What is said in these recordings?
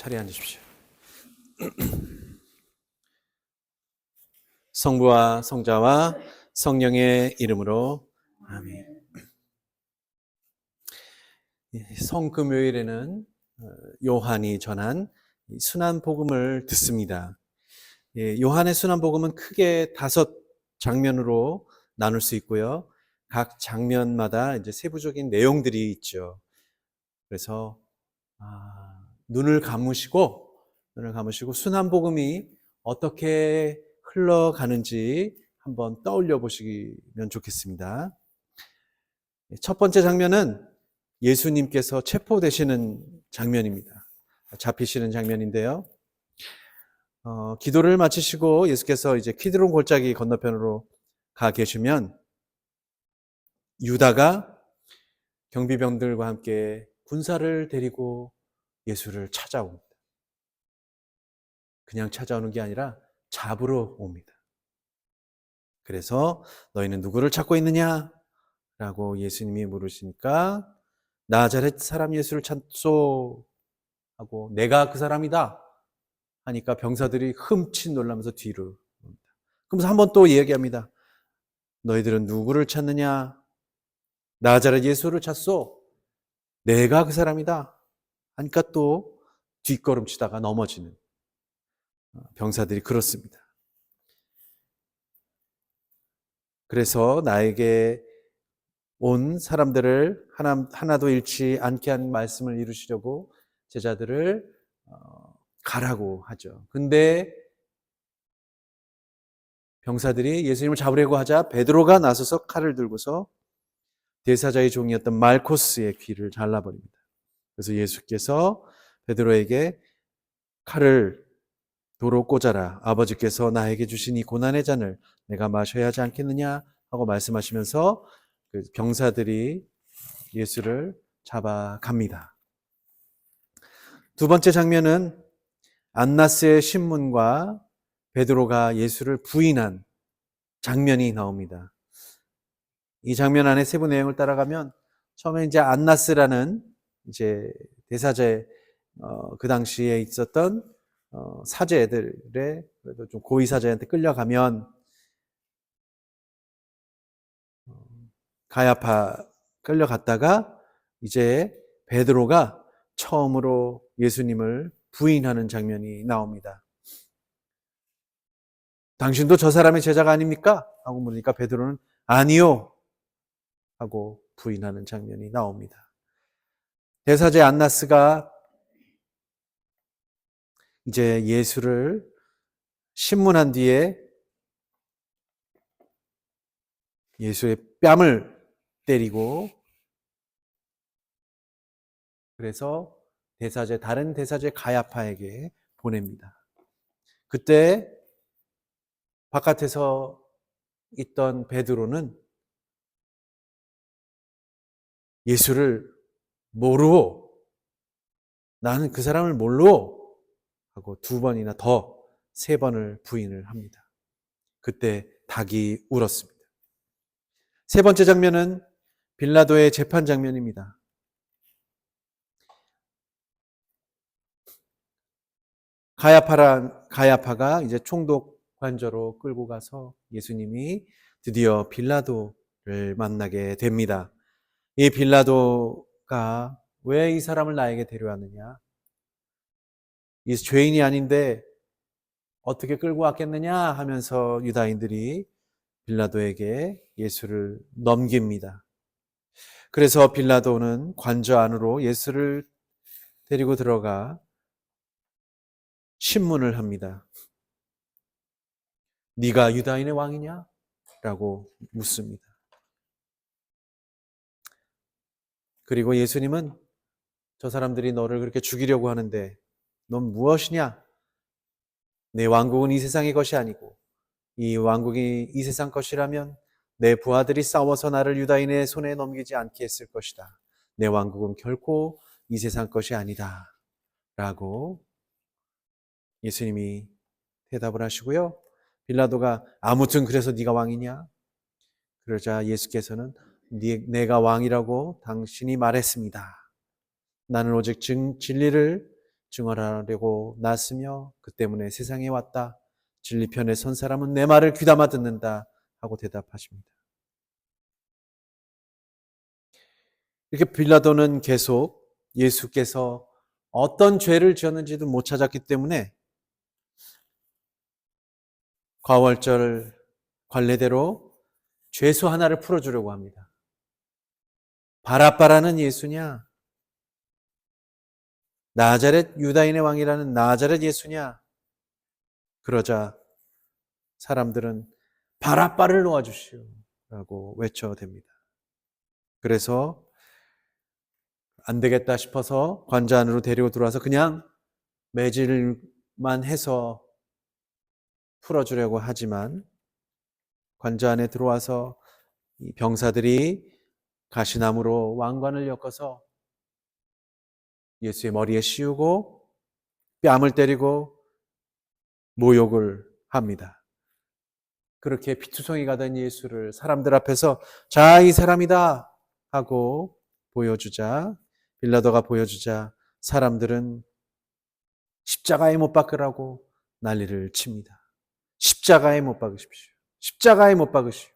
자리에 앉으십시오. 성부와 성자와 성령의 이름으로 아멘. 성금요일에는 요한이 전한 순환 복음을 듣습니다. 요한의 순환 복음은 크게 5장면으로 나눌 수 있고요. 각 장면마다 이제 세부적인 내용들이 있죠. 그래서 눈을 감으시고 순환 복음이 어떻게 흘러가는지 한번 떠올려 보시면 좋겠습니다. 첫 번째 장면은 예수님께서 체포되시는 장면입니다. 잡히시는 장면인데요. 기도를 마치시고 예수께서 이제 키드론 골짜기 건너편으로 가 계시면 유다가 경비병들과 함께 군사를 데리고 예수를 찾아옵니다. 그냥 찾아오는 게 아니라 잡으러 옵니다. 그래서 너희는 누구를 찾고 있느냐? 라고 예수님이 물으시니까 나자렛 사람 예수를 찾소 하고 내가 그 사람이다 하니까 병사들이 흠칫 놀라면서 뒤로 옵니다. 그러면서 한번 또 이야기합니다. 너희들은 누구를 찾느냐? 나자렛 예수를 찾소. 내가 그 사람이다 하니까 또 뒷걸음치다가 넘어지는 병사들이 그렇습니다. 그래서 나에게 온 사람들을 하나도 잃지 않게 한 말씀을 이루시려고 제자들을 가라고 하죠. 근데 병사들이 예수님을 잡으려고 하자 베드로가 나서서 칼을 들고서 대사자의 종이었던 말코스의 귀를 잘라버립니다. 그래서 예수께서 베드로에게 칼을 도로 꽂아라. 아버지께서 나에게 주신 이 고난의 잔을 내가 마셔야 하지 않겠느냐 하고 말씀하시면서 그 병사들이 예수를 잡아갑니다. 두 번째 장면은 안나스의 신문과 베드로가 예수를 부인한 장면이 나옵니다. 이 장면 안에 세부 내용을 따라가면 처음에 이제 안나스라는 이제 대사제 그 당시에 있었던 사제들의 그래도 좀 고위 사제한테 끌려가면 가야파 끌려갔다가 이제 베드로가 처음으로 예수님을 부인하는 장면이 나옵니다. 당신도 저 사람의 제자가 아닙니까? 하고 물으니까 베드로는 아니요 하고 부인하는 장면이 나옵니다. 대사제 안나스가 이제 예수를 신문한 뒤에 예수의 뺨을 때리고 그래서 다른 대사제 가야파에게 보냅니다. 그때 바깥에서 있던 베드로는 예수를 모르고 나는 그 사람을 모르고 하고 2번이나 더 3번을 부인을 합니다. 그때 닭이 울었습니다. 세 번째 장면은 빌라도의 재판 장면입니다. 가야파가 이제 총독 관저로 끌고 가서 예수님이 드디어 빌라도를 만나게 됩니다. 이 빌라도가 왜 이 사람을 나에게 데려왔느냐? 이 죄인이 아닌데 어떻게 끌고 왔겠느냐 하면서 유다인들이 빌라도에게 예수를 넘깁니다. 그래서 빌라도는 관저 안으로 예수를 데리고 들어가 신문을 합니다. 네가 유다인의 왕이냐? 라고 묻습니다. 그리고 예수님은 저 사람들이 너를 그렇게 죽이려고 하는데 넌 무엇이냐? 내 왕국은 이 세상의 것이 아니고 이 왕국이 이 세상 것이라면 내 부하들이 싸워서 나를 유다인의 손에 넘기지 않게 했을 것이다. 내 왕국은 결코 이 세상 것이 아니다. 라고 예수님이 대답을 하시고요. 빌라도가 아무튼 그래서 네가 왕이냐? 그러자 예수께서는 내가 왕이라고 당신이 말했습니다. 나는 오직 진리를 증언하려고 났으며 그 때문에 세상에 왔다. 진리편에 선 사람은 내 말을 귀담아 듣는다 하고 대답하십니다. 이렇게 빌라도는 계속 예수께서 어떤 죄를 지었는지도 못 찾았기 때문에 과월절 관례대로 죄수 하나를 풀어주려고 합니다. 바라바라는 예수냐? 나자렛 유다인의 왕이라는 나자렛 예수냐? 그러자 사람들은 바라바를 놓아주시오 라고 외쳐댑니다. 그래서 안 되겠다 싶어서 관자 안으로 데리고 들어와서 그냥 매질만 해서 풀어주려고 하지만 관자 안에 들어와서 이 병사들이 가시나무로 왕관을 엮어서 예수의 머리에 씌우고 뺨을 때리고 모욕을 합니다. 그렇게 피투성이가 된 예수를 사람들 앞에서 자, 이 사람이다 하고 보여주자, 빌라도가 보여주자 사람들은 십자가에 못 박으라고 난리를 칩니다. 십자가에 못 박으십시오. 십자가에 못 박으시오.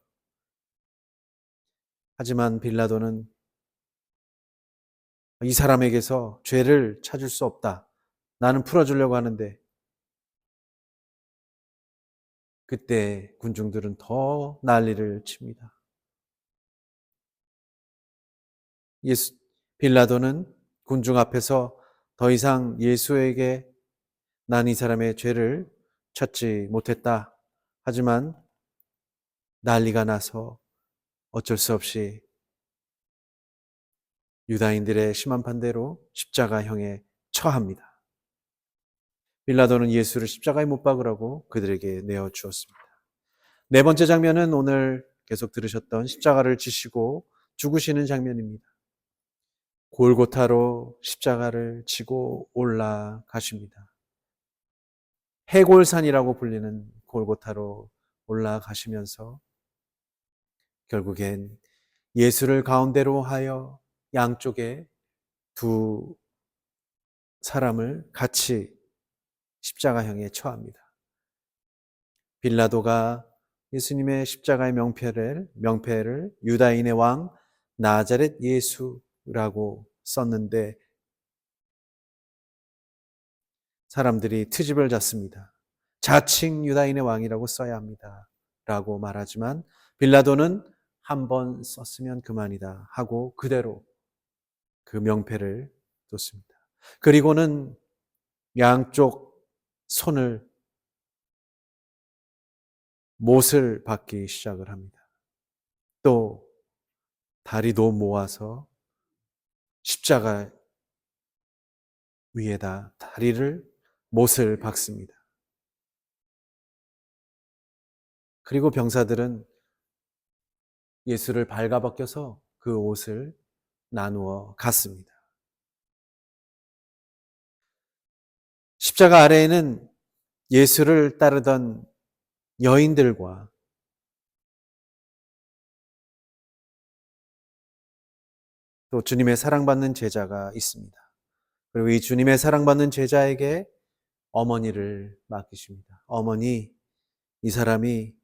하지만 빌라도는 이 사람에게서 죄를 찾을 수 없다. 나는 풀어주려고 하는데 그때 군중들은 더 난리를 칩니다. 빌라도는 군중 앞에서 더 이상 예수에게 난 이 사람의 죄를 찾지 못했다. 하지만 난리가 나서 어쩔 수 없이 유다인들의 심한 반대로 십자가형에 처합니다. 빌라도는 예수를 십자가에 못 박으라고 그들에게 내어 주었습니다. 네 번째 장면은 오늘 계속 들으셨던 십자가를 지시고 죽으시는 장면입니다. 골고타로 십자가를 지고 올라가십니다. 해골산이라고 불리는 골고타로 올라가시면서 결국엔 예수를 가운데로 하여 양쪽에 두 사람을 같이 십자가형에 처합니다. 빌라도가 예수님의 십자가의 명패를 유다인의 왕 나자렛 예수라고 썼는데 사람들이 트집을 잡습니다. 자칭 유다인의 왕이라고 써야 합니다. 라고 말하지만 빌라도는 한 번 썼으면 그만이다 하고 그대로 그 명패를 뒀습니다. 그리고는 양쪽 손을 못을 박기 시작을 합니다. 또 다리도 모아서 십자가 위에다 다리를 못을 박습니다. 그리고 병사들은 예수를 발가벗겨서 그 옷을 나누어 갔습니다. 십자가 아래에는 예수를 따르던 여인들과 또 주님의 사랑받는 제자가 있습니다. 그리고 이 주님의 사랑받는 제자에게 어머니를 맡기십니다. 어머니, 이 사람이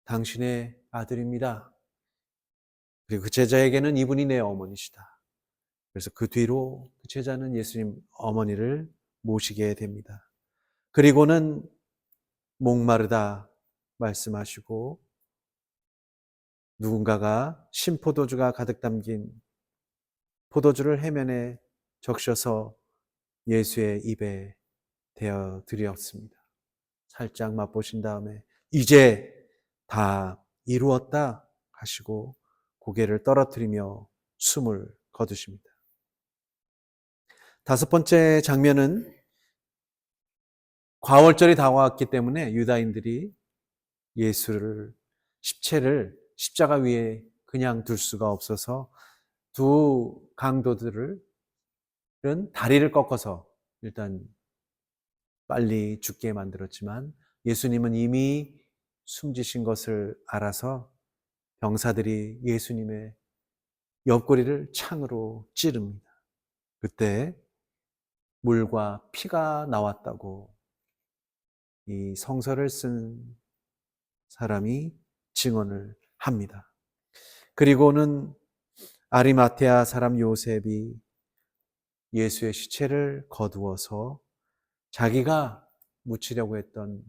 당신의 아들입니다. 그리고 그 제자에게는 이분이 내 어머니시다. 그래서 그 뒤로 그 제자는 예수님 어머니를 모시게 됩니다. 그리고는 목마르다 말씀하시고 누군가가 신포도주가 가득 담긴 포도주를 해면에 적셔서 예수의 입에 대어 드렸습니다. 살짝 맛보신 다음에 이제 다 이루었다 하시고 고개를 떨어뜨리며 숨을 거두십니다. 다섯 번째 장면은 과월절이 다가왔기 때문에 유다인들이 예수를 십체를 십자가 위에 그냥 둘 수가 없어서 두 강도들은 다리를 꺾어서 일단 빨리 죽게 만들었지만 예수님은 이미 숨지신 것을 알아서 병사들이 예수님의 옆구리를 창으로 찌릅니다. 그때 물과 피가 나왔다고 이 성서를 쓴 사람이 증언을 합니다. 그리고는 아리마테아 사람 요셉이 예수의 시체를 거두어서 자기가 묻히려고 했던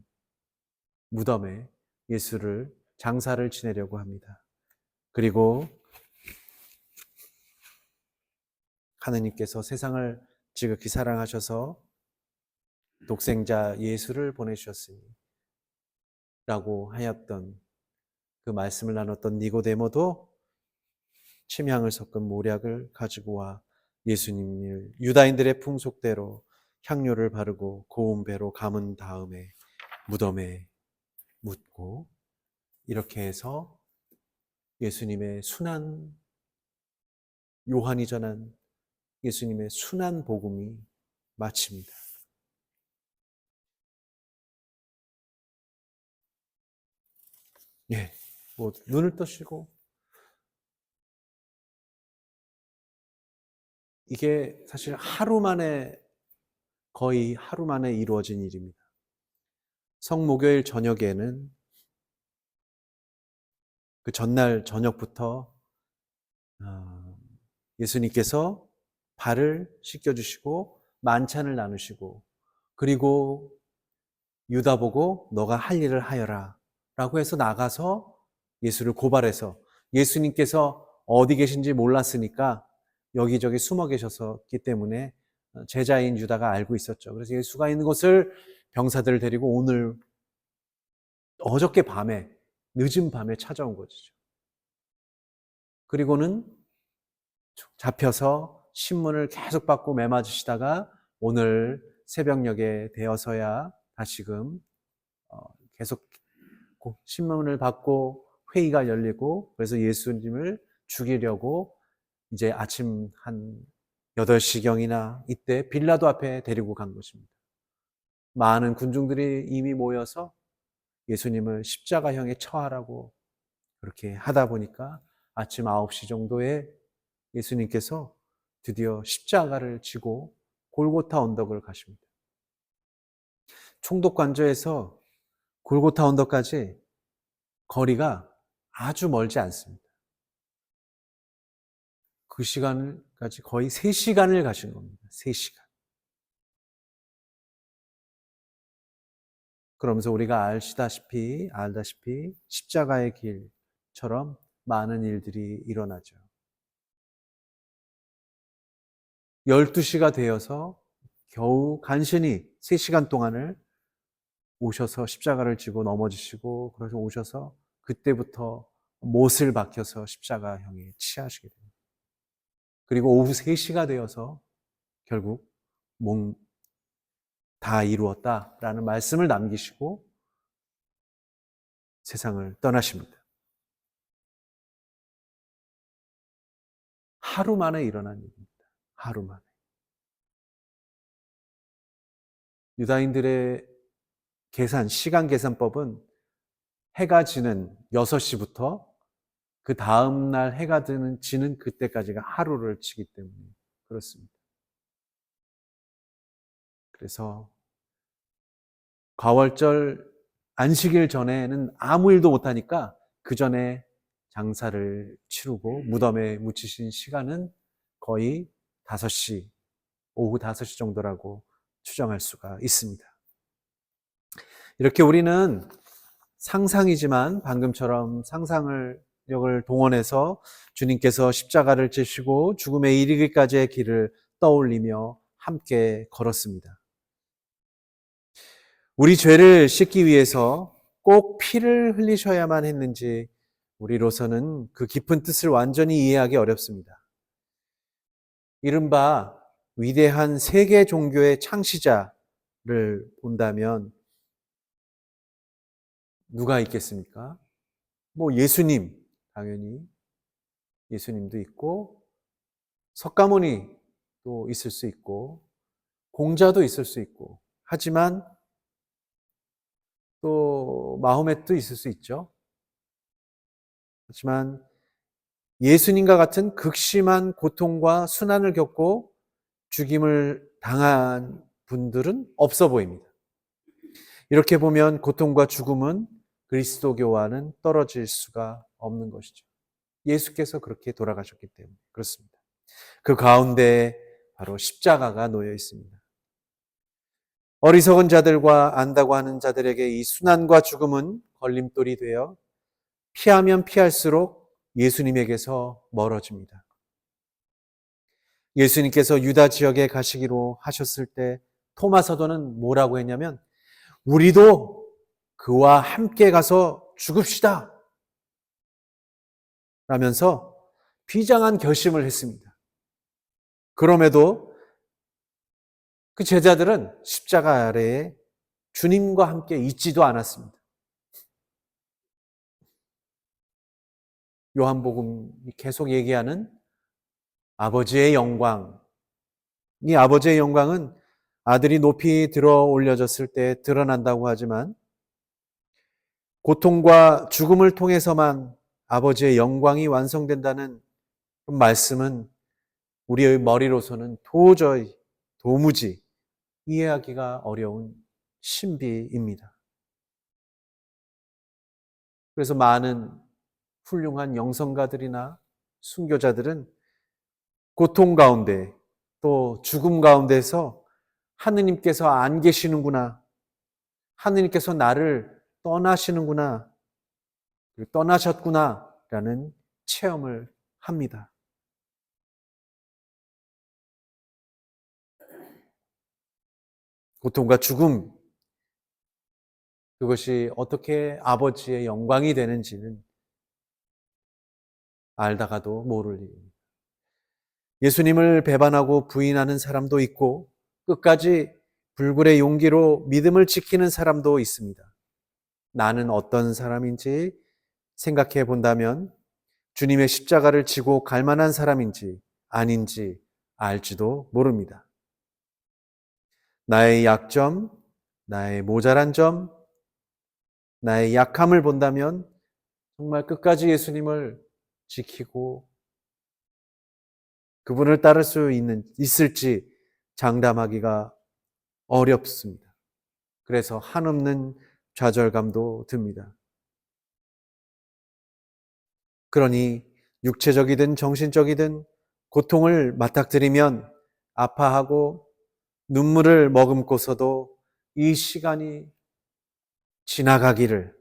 무덤에 예수를 장사를 지내려고 합니다. 그리고 하느님께서 세상을 지극히 사랑하셔서 독생자 예수를 보내주셨으니 라고 하였던 그 말씀을 나눴던 니고데모도 침향을 섞은 모략을 가지고 와 예수님을 유다인들의 풍속대로 향료를 바르고 고운 배로 감은 다음에 무덤에 묻고, 이렇게 해서 예수님의 순한, 요한이 전한 예수님의 순한 복음이 마칩니다. 예, 눈을 떠시고, 이게 사실 거의 하루 만에 이루어진 일입니다. 성목요일 저녁에는 그 전날 저녁부터 예수님께서 발을 씻겨주시고 만찬을 나누시고, 그리고 유다 보고 너가 할 일을 하여라 라고 해서 나가서 예수를 고발해서, 예수님께서 어디 계신지 몰랐으니까 여기저기 숨어 계셨기 때문에 제자인 유다가 알고 있었죠. 그래서 예수가 있는 곳을 병사들을 데리고 어저께 밤에, 늦은 밤에 찾아온 것이죠. 그리고는 잡혀서 신문을 계속 받고 매맞으시다가 오늘 새벽녘에 되어서야 다시금 계속 신문을 받고 회의가 열리고, 그래서 예수님을 죽이려고 이제 아침 한 8시경이나 이때 빌라도 앞에 데리고 간 것입니다. 많은 군중들이 이미 모여서 예수님을 십자가형에 처하라고 그렇게 하다 보니까 아침 9시 정도에 예수님께서 드디어 십자가를 지고 골고타 언덕을 가십니다. 총독관저에서 골고타 언덕까지 거리가 아주 멀지 않습니다. 그 시간까지 거의 3시간을 가신 겁니다. 3시간. 그러면서 우리가 알다시피 십자가의 길처럼 많은 일들이 일어나죠. 12시가 되어서 겨우 간신히 3시간 동안을 오셔서 십자가를 지고 넘어지시고, 그래서 오셔서 그때부터 못을 박혀서 십자가형에 치하시게 됩니다. 그리고 오후 3시가 되어서 결국 다 이루었다라는 말씀을 남기시고 세상을 떠나십니다. 하루 만에 일어난 일입니다. 하루 만에. 유다인들의 시간 계산법은 해가 지는 6시부터 그 다음날 해가 지는 그때까지가 하루를 치기 때문에 그렇습니다. 그래서 과월절 안식일 전에는 아무 일도 못하니까 그 전에 장사를 치르고 무덤에 묻히신 시간은 거의 오후 5시 정도라고 추정할 수가 있습니다. 이렇게 우리는 상상이지만 방금처럼 상상력을 동원해서 주님께서 십자가를 지시고 죽음에 이르기까지의 길을 떠올리며 함께 걸었습니다. 우리 죄를 씻기 위해서 꼭 피를 흘리셔야만 했는지 우리로서는 그 깊은 뜻을 완전히 이해하기 어렵습니다. 이른바 위대한 세계 종교의 창시자를 본다면 누가 있겠습니까? 예수님, 당연히 예수님도 있고, 석가모니도 있을 수 있고, 공자도 있을 수 있고, 하지만 또 마호멧도 있을 수 있죠. 하지만 예수님과 같은 극심한 고통과 순환을 겪고 죽임을 당한 분들은 없어 보입니다. 이렇게 보면 고통과 죽음은 그리스도교와는 떨어질 수가 없는 것이죠. 예수께서 그렇게 돌아가셨기 때문에 그렇습니다. 그 가운데 바로 십자가가 놓여 있습니다. 어리석은 자들과 안다고 하는 자들에게 이 순환과 죽음은 걸림돌이 되어 피하면 피할수록 예수님에게서 멀어집니다. 예수님께서 유다 지역에 가시기로 하셨을 때 토마 사도는 뭐라고 했냐면 우리도 그와 함께 가서 죽읍시다 라면서 비장한 결심을 했습니다. 그럼에도 그 제자들은 십자가 아래에 주님과 함께 있지도 않았습니다. 요한복음이 계속 얘기하는 아버지의 영광, 이 아버지의 영광은 아들이 높이 들어 올려졌을 때 드러난다고 하지만 고통과 죽음을 통해서만 아버지의 영광이 완성된다는 말씀은 우리의 머리로서는 도무지 이해하기가 어려운 신비입니다. 그래서 많은 훌륭한 영성가들이나 순교자들은 고통 가운데 또 죽음 가운데서 하느님께서 안 계시는구나, 하느님께서 나를 떠나시는구나, 떠나셨구나 라는 체험을 합니다. 고통과 죽음, 그것이 어떻게 아버지의 영광이 되는지는 알다가도 모를 일입니다. 예수님을 배반하고 부인하는 사람도 있고 끝까지 불굴의 용기로 믿음을 지키는 사람도 있습니다. 나는 어떤 사람인지 생각해 본다면 주님의 십자가를 지고 갈 만한 사람인지 아닌지 알지도 모릅니다. 나의 약점, 나의 모자란 점, 나의 약함을 본다면 정말 끝까지 예수님을 지키고 그분을 따를 수 있을지 장담하기가 어렵습니다. 그래서 한없는 좌절감도 듭니다. 그러니 육체적이든 정신적이든 고통을 맞닥뜨리면 아파하고 눈물을 머금고서도 이 시간이 지나가기를,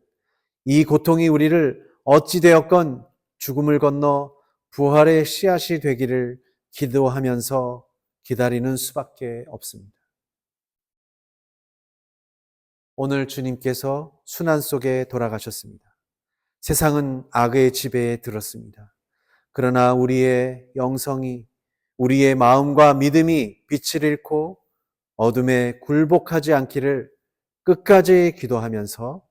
이 고통이 우리를 어찌되었건 죽음을 건너 부활의 씨앗이 되기를 기도하면서 기다리는 수밖에 없습니다. 오늘 주님께서 순환 속에 돌아가셨습니다. 세상은 악의 지배에 들었습니다. 그러나 우리의 영성이, 우리의 마음과 믿음이 빛을 잃고 어둠에 굴복하지 않기를 끝까지 기도하면서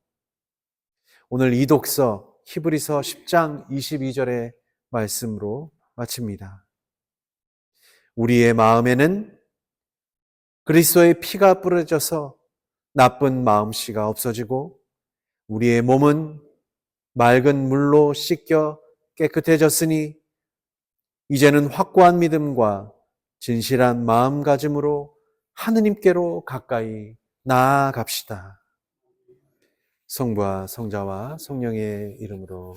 오늘 이 독서 히브리서 10장 22절의 말씀으로 마칩니다. 우리의 마음에는 그리스도의 피가 뿌려져서 나쁜 마음씨가 없어지고 우리의 몸은 맑은 물로 씻겨 깨끗해졌으니 이제는 확고한 믿음과 진실한 마음가짐으로 하느님께로 가까이 나아갑시다. 성부와 성자와 성령의 이름으로.